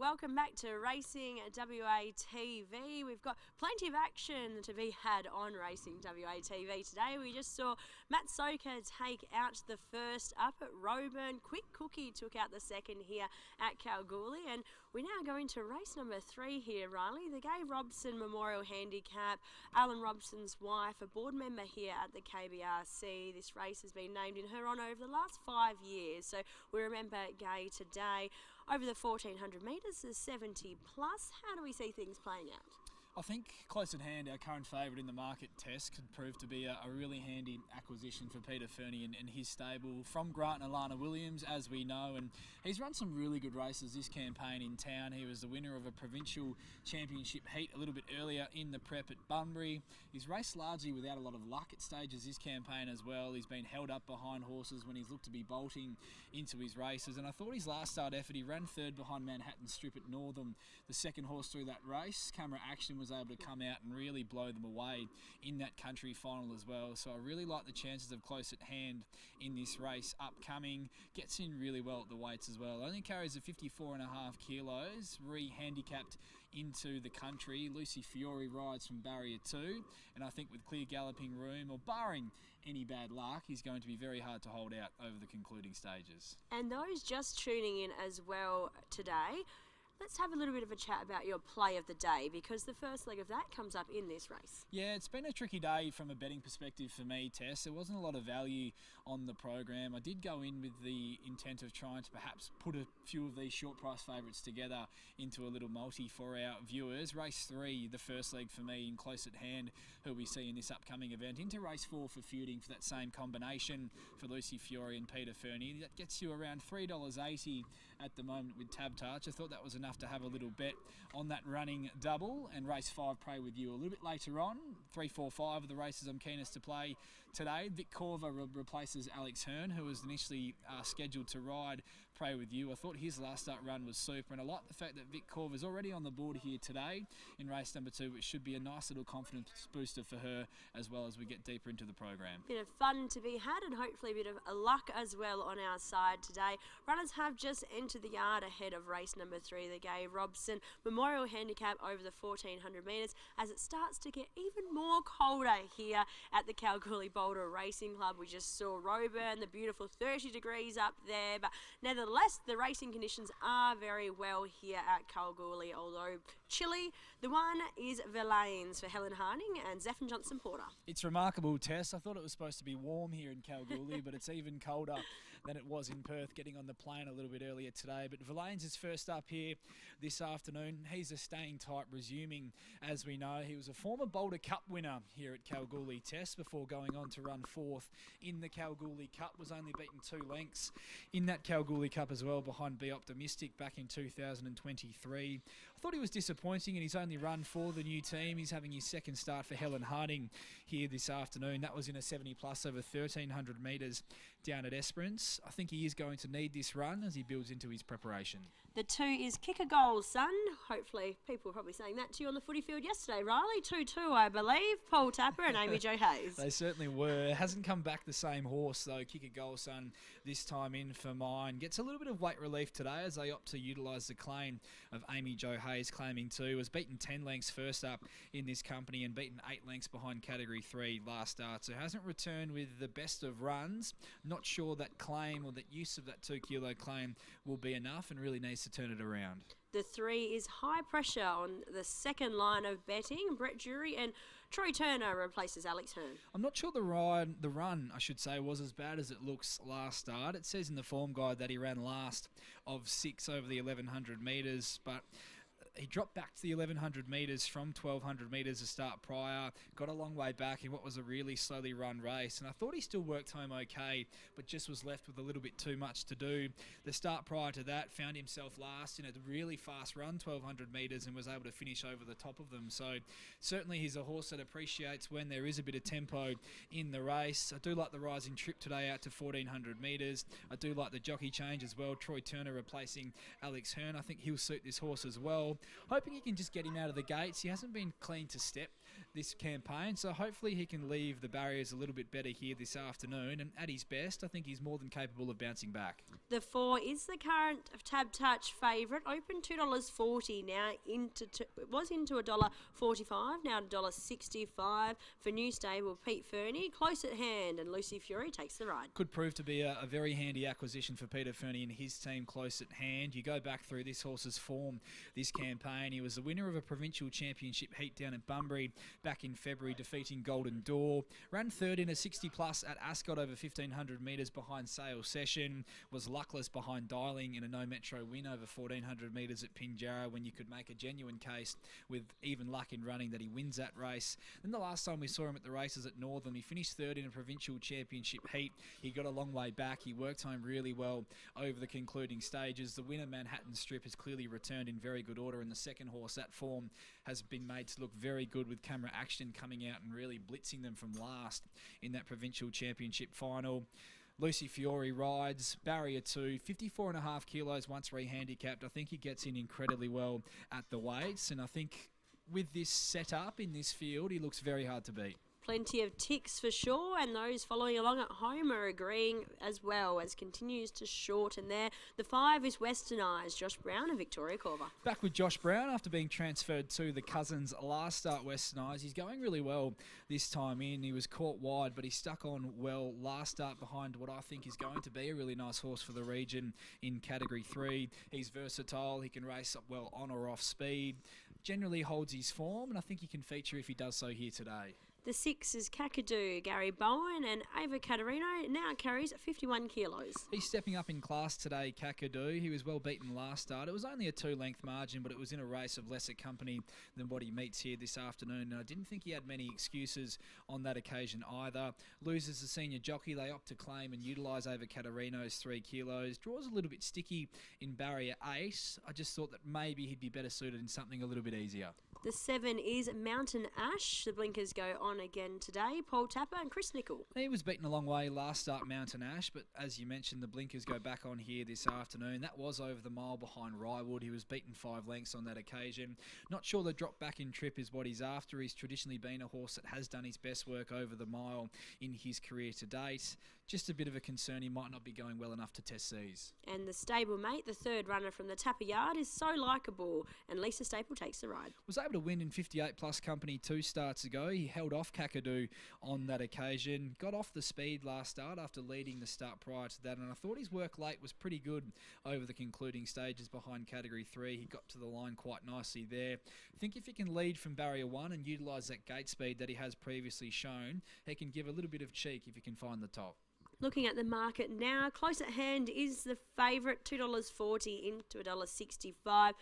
Welcome back to Racing WA TV. We've got plenty of action to be had on Racing WA TV today. We just saw Matt Soker take out the first up at Roburn. Quick Cookie took out the second here at Kalgoorlie. And we're now going to race number 3 here, Riley. The Gay Robson Memorial Handicap. Alan Robson's wife, a board member here at the KBRC. This race has been named in her honour over the last 5 years. So we remember Gay today. Over the 1400 metres is 70 plus. How do we see things playing out? I think close at hand, our current favourite in the market, Tess, could prove to be a really handy acquisition for Peter Fernie and his stable from Grant and Alana Williams, as we know. And he's run some really good races this campaign in town. He was the winner of a provincial championship heat a little bit earlier in the prep at Bunbury. He's raced largely without a lot of luck at stages this campaign as well. He's been held up behind horses when he's looked to be bolting into his races. And I thought his last start effort, he ran third behind Manhattan Strip at Northam, the second horse through that race. Camera Action was able to come out and really blow them away in that country final as well. So I really like the chances of close at hand in this race upcoming. Gets in really well at the weights as well. Only carries a 54.5 kilos, re-handicapped into the country. Lucy Fiore rides from barrier 2, and I think with clear galloping room, or barring any bad luck, he's going to be very hard to hold out over the concluding stages. And those just tuning in as well today, let's have a little bit of a chat about your play of the day, because the first leg of that comes up in this race. Yeah, it's been a tricky day from a betting perspective for me, Tess. There wasn't a lot of value on the program. I did go in with the intent of trying to perhaps put a few of these short price favourites together into a little multi for our viewers. Race 3, the first leg for me in close at hand, who we see in this upcoming event. Into race 4 for feuding for that same combination for Lucy Fiore and Peter Fernie. That gets you around $3.80 at the moment with Tab Touch. I thought that was enough to have a little bet on that running double. And race 5 pray with you a little bit later on. 3, 4, 5 of the races I'm keenest to play today. Vic Corver replaces Alex Hearn, who was initially scheduled to ride pray with you. I thought his last start run was super, and I like the fact that Vic Corver is already on the board here today in race number 2, which should be a nice little confidence booster for her as well as we get deeper into the program. Bit of fun to be had, and hopefully a bit of luck as well on our side today. Runners have just entered the yard ahead of race number 3, the Gay Robson Memorial Handicap over the 1400 metres, as it starts to get even more colder here at the Kalgoorlie Boulder Racing Club. We just saw Roburn, the beautiful 30 degrees up there, but nevertheless the racing conditions are very well here at Kalgoorlie, although chilly. The one is Verlaines for Helen Harding and Zephyr Johnson Porter. It's remarkable, Tess. I thought it was supposed to be warm here in Kalgoorlie, but it's even colder than it was in Perth, getting on the plane a little bit earlier today. But Verlaines is first up here this afternoon. He's a staying type, resuming, as we know. He was a former Boulder Cup winner here at Kalgoorlie Test before going on to run 4th in the Kalgoorlie Cup. Was only beaten 2 lengths in that Kalgoorlie Cup as well, behind Be Optimistic back in 2023. I thought he was disappointing in his only run for the new team. He's having his second start for Helen Harding here this afternoon. That was in a 70 plus over 1300 metres down at Esperance. I think he is going to need this run as he builds into his preparation. The 2 is Kick a Goal, Son. Hopefully people were probably saying that to you on the footy field yesterday, Riley. 2-2, I believe. Paul Tapper and Amy Jo Hayes. They certainly were. Hasn't come back the same horse though. Kick a Goal, Son, this time in for mine. Gets a little bit of weight relief today as they opt to utilise the claim of Amy Jo Hayes claiming 2. Was beaten 10 lengths first up in this company and beaten 8 lengths behind category 3 last start. So hasn't returned with the best of runs. Not sure that claim or that use of that 2 kilo claim will be enough, and really needs to turn it around. The 3 is High Pressure on the second line of betting. Brett Drury and Troy Turner replaces Alex Hearn. I'm not sure the run, I should say, was as bad as it looks last start. It says in the form guide that he ran last of 6 over the 1100 metres, but he dropped back to the 1100 metres from 1200 metres a start prior, got a long way back in what was a really slowly run race, and I thought he still worked home okay, but just was left with a little bit too much to do. The start prior to that found himself last in a really fast run, 1200 metres, and was able to finish over the top of them. So certainly he's a horse that appreciates when there is a bit of tempo in the race. I do like the rising trip today out to 1400 metres. I do like the jockey change as well. Troy Turner replacing Alex Hearn. I think he'll suit this horse as well. Hoping he can just get him out of the gates. He hasn't been clean to step this campaign, so hopefully he can leave the barriers a little bit better here this afternoon, and at his best I think he's more than capable of bouncing back. The 4 is the current Tab Touch favourite, open $2.40 now, it was into $1.45, now $1.65 for new stable Pete Fernie, close at hand, and Lucy Fiore takes the ride. Could prove to be a very handy acquisition for Peter Fernie and his team close at hand. You go back through this horse's form this campaign, he was the winner of a provincial championship heat down at Bunbury back in February, defeating Golden Door. Ran third in a 60 plus at Ascot over 1,500 metres behind Sale Session. Was luckless behind Dialing in a no metro win over 1,400 metres at Pinjarra, when you could make a genuine case with even luck in running that he wins that race. Then the last time we saw him at the races at Northern, he finished third in a provincial championship heat. He got a long way back. He worked home really well over the concluding stages. The winner, Manhattan Strip, has clearly returned in very good order, and the second horse, that form has been made to look very good, with Camera Action coming out and really blitzing them from last in that provincial championship final. Lucy Fiore rides, barrier 2, 54.5 kilos once rehandicapped. I think he gets in incredibly well at the weights, and I think with this setup in this field, he looks very hard to beat. Plenty of ticks for sure, and those following along at home are agreeing as well, as continues to shorten there. The 5 is Westernised, Josh Brown and Victoria Corver. Back with Josh Brown after being transferred to the Cousins last start, Westernised. He's going really well this time in. He was caught wide, but he stuck on well last start behind what I think is going to be a really nice horse for the region in Category 3. He's versatile. He can race well on or off speed. Generally holds his form, and I think he can feature if he does so here today. The 6 is Kakadu, Gary Bowen, and Ava Caterino now carries 51 kilos. He's stepping up in class today, Kakadu. He was well beaten last start. It was only a 2-length margin, but it was in a race of lesser company than what he meets here this afternoon. And I didn't think he had many excuses on that occasion either. Loses the senior jockey. They opt to claim and utilise Ava Caterino's 3 kilos. Draws a little bit sticky in barrier 8. I just thought that maybe he'd be better suited in something a little bit easier. The 7 is Mountain Ash. The blinkers go on again today. Paul Tapper and Chris Nichol. He was beaten a long way last start, Mountain Ash, but as you mentioned, the blinkers go back on here this afternoon. That was over the mile behind Rywood. He was beaten 5 lengths on that occasion. Not sure the drop back in trip is what he's after. He's traditionally been a horse that has done his best work over the mile in his career to date. Just a bit of a concern he might not be going well enough to test C's. And the stablemate, the 3rd runner from the Tapper Yard, is So Likeable, and Lisa Staple takes the ride. Was able to win in 58 plus company 2 starts ago. He held off Kakadu on that occasion. Got off the speed last start after leading the start prior to that, and I thought his work late was pretty good over the concluding stages behind Category 3. He got to the line quite nicely there. I think if he can lead from barrier 1 and utilise that gate speed that he has previously shown, he can give a little bit of cheek if he can find the top. Looking at the market now, close at hand is the favourite, $2.40 into $1.65.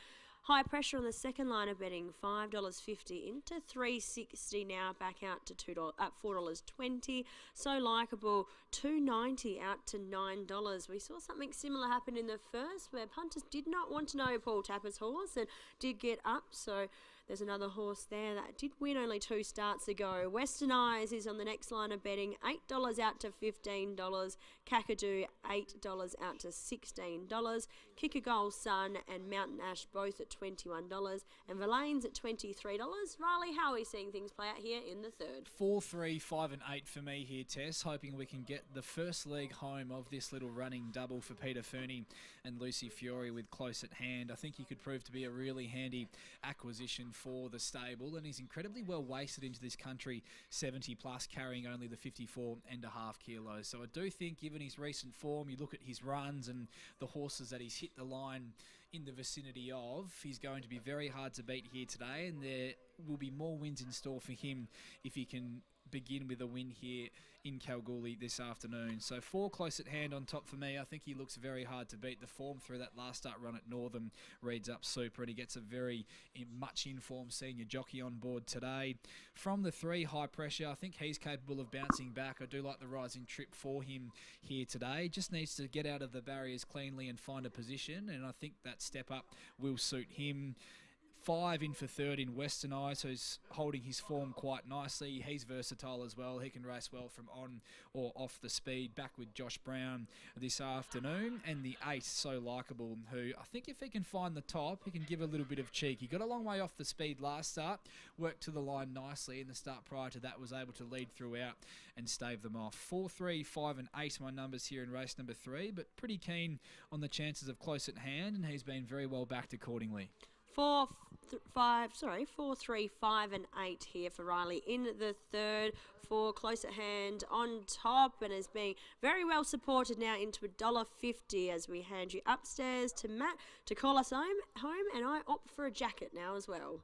High pressure on the second line of betting, $5.50 into $3.60 now, back out to $4.20. So Likeable, $2.90 out to $9. We saw something similar happen in the first, where punters did not want to know Paul Tapper's horse and did get up. So there's another horse there that did win only 2 starts ago. Westernised is on the next line of betting, $8 out to $15. Kakadu, $8 out to $16. Kick a Goal Sun and Mountain Ash both at $21. And Verlaine's at $23. Riley, how are we seeing things play out here in the 3rd? 4, 3, 5 and 8 for me here, Tess. Hoping we can get the first leg home of this little running double for Peter Fernie and Lucy Fiore with close at hand. I think he could prove to be a really handy acquisition for the stable, and he's incredibly well wasted into this country 70 plus, carrying only the 54.5 kilos. So I do think, given his recent form, you look at his runs and the horses that he's hit the line in the vicinity of, he's going to be very hard to beat here today, and there will be more wins in store for him if he can begin with a win here in Kalgoorlie this afternoon. So 4 close at hand on top for me. I think he looks very hard to beat. The form through that last start run at Northern reads up super, and he gets a very much informed senior jockey on board today. From the 3, High Pressure, I think he's capable of bouncing back. I do like the rising trip for him here today. Just needs to get out of the barriers cleanly and find a position, and I think that step up will suit him. 5 in for third in Western Eyes, who's holding his form quite nicely. He's versatile as well. He can race well from on or off the speed. Back with Josh Brown this afternoon. And the 8, So Likeable, who I think if he can find the top, he can give a little bit of cheek. He got a long way off the speed last start, worked to the line nicely. In the start prior to that, was able to lead throughout and stave them off. 4, 3, 5 and 8 my numbers here in race number 3, but pretty keen on the chances of close at hand, and he's been very well backed accordingly. 4, 3, 5 and 8 here for Riley in the third. 4 close at hand on top and is being very well supported now into $1.50 as we hand you upstairs to Matt to call us home, and I opt for a jacket now as well.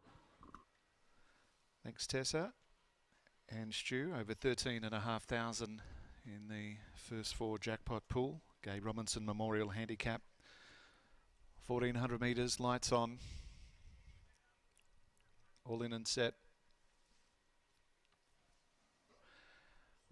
Thanks, Tessa. And Stu, over 13,500 in the first 4 jackpot pool. Gay Robinson Memorial Handicap. 1,400 metres, lights on. All in and set.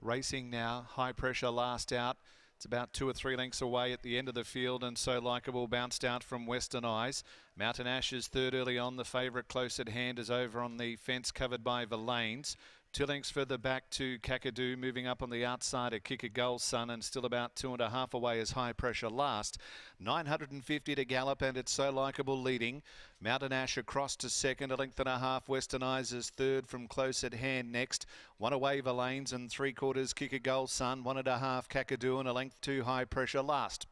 Racing now, high pressure last out. It's about 2 or 3 lengths away at the end of the field, and So Likeable bounced out from Western Eyes. Mountain Ash is third early on. The favourite close at hand is over on the fence covered by Verlaines. 2 lengths further back to Kakadu, moving up on the outside at Kick a Goal Sun, and still about 2.5 away as High Pressure last. 950 to gallop, and it's So Likeable leading. Mountain Ash across to second, 1.5 lengths. Western Eyes is third from close at hand next. 1 away Verlaines, and 3/4 Kick a Goal Sun. 1.5 Kakadu, and 1 length 2 High Pressure last.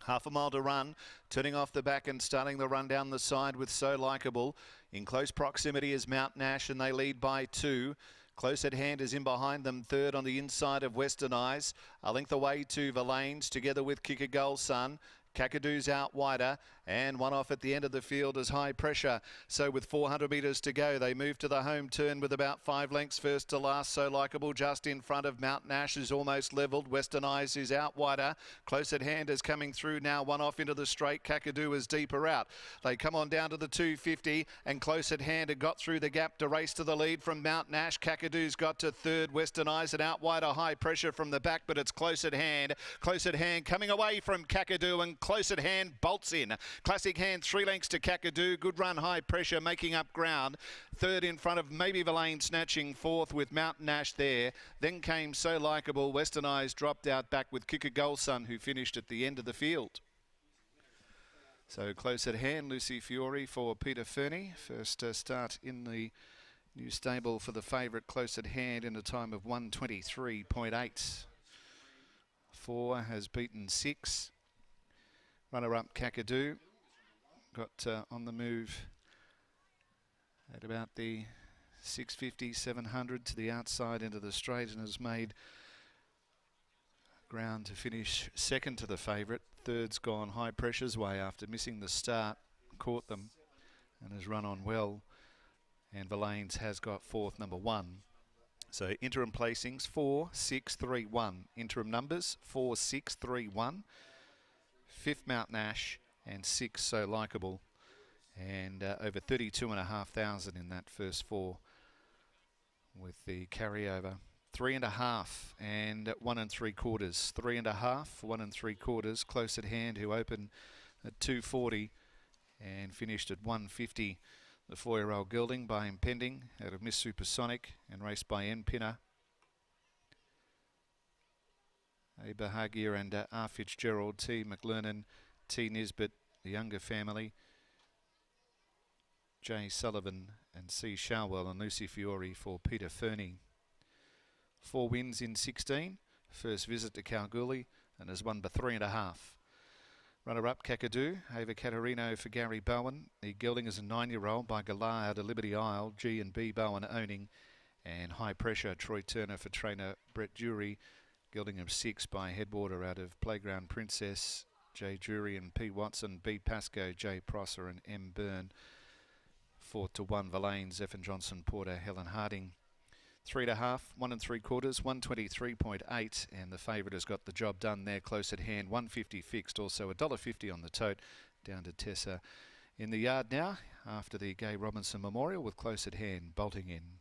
Half a mile to run, turning off the back and starting the run down the side with So Likeable. In close proximity is Mountain Ash, and they lead by 2. Close at hand is in behind them, third on the inside of Western Eyes. A length away to Verlaines, together with Kick a Goal Sun. Kakadu's out wider, and 1 off at the end of the field is High Pressure. So with 400 metres to go, they move to the home turn with about 5 lengths first to last. So Likeable just in front of Mountain Ash is almost levelled. Western Eyes is out wider. Close at hand is coming through now. 1 off into the straight. Kakadu is deeper out. They come on down to the 250, and close at hand had got through the gap to race to the lead from Mountain Ash. Kakadu's got to third. Western Eyes and out wider. High Pressure from the back, but it's close at hand. Close at hand coming away from Kakadu, and close at hand bolts in. Classic Hand 3 lengths to Kakadu. Good run, High Pressure making up ground. Third in front of maybe Verlaine, snatching fourth with Mountain Ash there. Then came So Likeable. Western Eyes dropped out back with Kick a Goal Sun, who finished at the end of the field. So close at hand, Lucy Fiore for Peter Fernie. First start in the new stable for the favourite, close at hand in a time of 1:23.8. 4 has beaten 6. Runner-up Kakadu got on the move at about the 650, 700 to the outside into the straight, and has made ground to finish second to the favourite. Third's gone High Pressure's way after missing the start, caught them and has run on well. And Verlaines has got fourth, number 1. So interim placings 4, 6, 3, 1. Interim numbers 4, 6, 3, 1. 5th Mountain Ash, and 6 So Likeable, and over 32,500 in that first 4 with the carryover. 3.5 and 1 3/4. 3.5, 1 3/4. Close at hand, who opened at 240 and finished at 150. The 4-year-old gelding by Impending out of Miss Supersonic and raced by N Pinner. A Bahagia and R. Fitzgerald, T. McLernan, T. Nisbet, the younger family, J. Sullivan and C. Shalwell, and Lucy Fiore for Peter Fernie. 4 wins in 16, first visit to Kalgoorlie, and has won by 3.5. Runner-up Kakadu, Ava Caterino for Gary Bowen. The gelding is a 9-year-old by Galar out of Liberty Isle, G and B Bowen owning, and High Pressure, Troy Turner for trainer Brett Jury. Gelding of 6 by Headwater out of Playground Princess, J. Drury and P. Watson, B. Pascoe, J. Prosser and M. Byrne. 4 to 1 Verlaines, Evan Johnson, Porter, Helen Harding. 3.5, 1 3/4, 123.8, and the favourite has got the job done there, close at hand. 150 fixed, also $1.50 on the tote. Down to Tessa in the yard now after the Gay Robinson Memorial with close at hand, bolting in.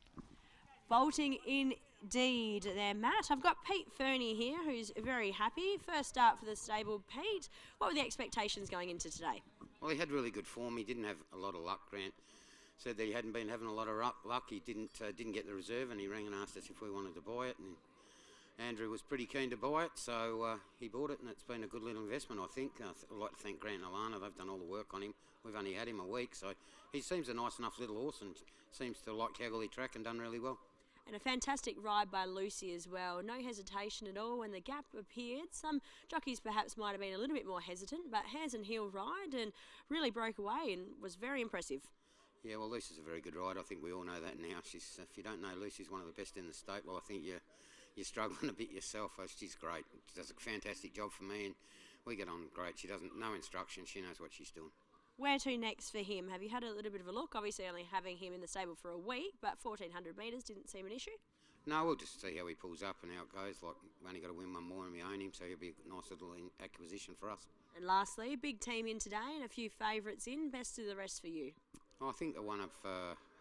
Bolting indeed there, Matt. I've got Pete Fernie here, who's very happy. First start for the stable. Pete, what were the expectations going into today? Well, he had really good form. He didn't have a lot of luck, Grant. said that he hadn't been having a lot of luck. He didn't get the reserve, and he rang and asked us if we wanted to buy it. And Andrew was pretty keen to buy it, so he bought it, and it's been a good little investment, I think. I'd like to thank Grant and Alana. They've done all the work on him. We've only had him a week, so he seems a nice enough little horse and seems to like Kalgoorlie track and done really well. And a fantastic ride by Lucy as well. No hesitation at all when the gap appeared. Some jockeys perhaps might have been a little bit more hesitant, but hands and heel ride and really broke away and was very impressive. Yeah, well, Lucy's a very good rider. I think we all know that now. She's, if you don't know Lucy's one of the best in the state, well, I think you're struggling a bit yourself. She's great. She does a fantastic job for me, and we get on great. She doesn't no instruction. She knows what she's doing. Where to next for him? Have you had a little bit of a look? Obviously only having him in the stable for a week, but 1,400 metres didn't seem an issue. No, we'll just see how he pulls up and how it goes. Like, we only got to win one more and we own him, so he'll be a nice little acquisition for us. And lastly, big team in today and a few favourites in. Best of the rest for you. I think the one of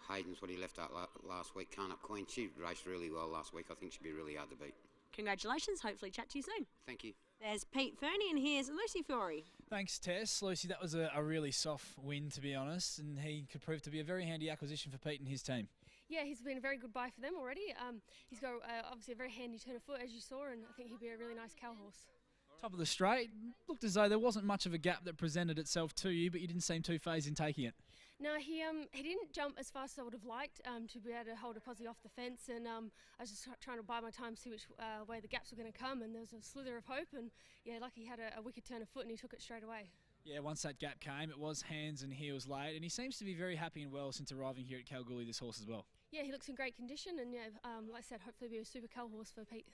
Hayden's, what he left out last week, Can't Up Queen, she raced really well last week. I think she'd be really hard to beat. Congratulations. Hopefully chat to you soon. Thank you. There's Pete Fernie and here's Lucy Fiore. Thanks, Tess. Lucy, that was a really soft win, to be honest, and he could prove to be a very handy acquisition for Pete and his team. Yeah, he's been a very good buy for them already. He's got obviously a very handy turn of foot, as you saw, and I think he'd be a really nice cow horse. Top of the straight, looked as though there wasn't much of a gap that presented itself to you, but you didn't seem too phased in taking it. No, he didn't jump as fast as I would have liked to be able to hold a posse off the fence, and I was just trying to buy my time, see which way the gaps were going to come, and there was a slither of hope, and yeah, lucky he had a wicked turn of foot and he took it straight away. Yeah, once that gap came, it was hands and heels late, and he seems to be very happy and well since arriving here at Kalgoorlie, this horse as well. Yeah, he looks in great condition, and yeah, like I said, hopefully be a super cow horse for Pete.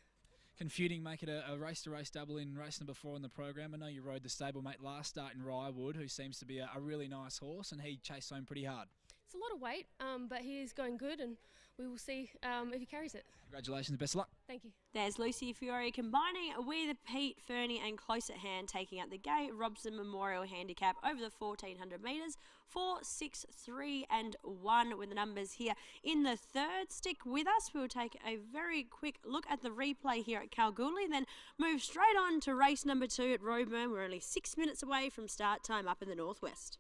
Can feuding make it a race-to-race double in race number 4 in the program? I know you rode the stablemate last start in Ryewood, who seems to be a really nice horse, and he chased home pretty hard. It's a lot of weight, but he is going good, and we will see if he carries it. Congratulations, best of luck. Thank you. There's Lucy Fiore combining with Pete Fernie and close at hand taking out the Gay Robson Memorial Handicap over the 1,400 metres. 4, 6, 3 and 1 with the numbers here in the third. Stick with us. We'll take a very quick look at the replay here at Kalgoorlie, then move straight on to race number 2 at Roeburn. We're only 6 minutes away from start time up in the northwest.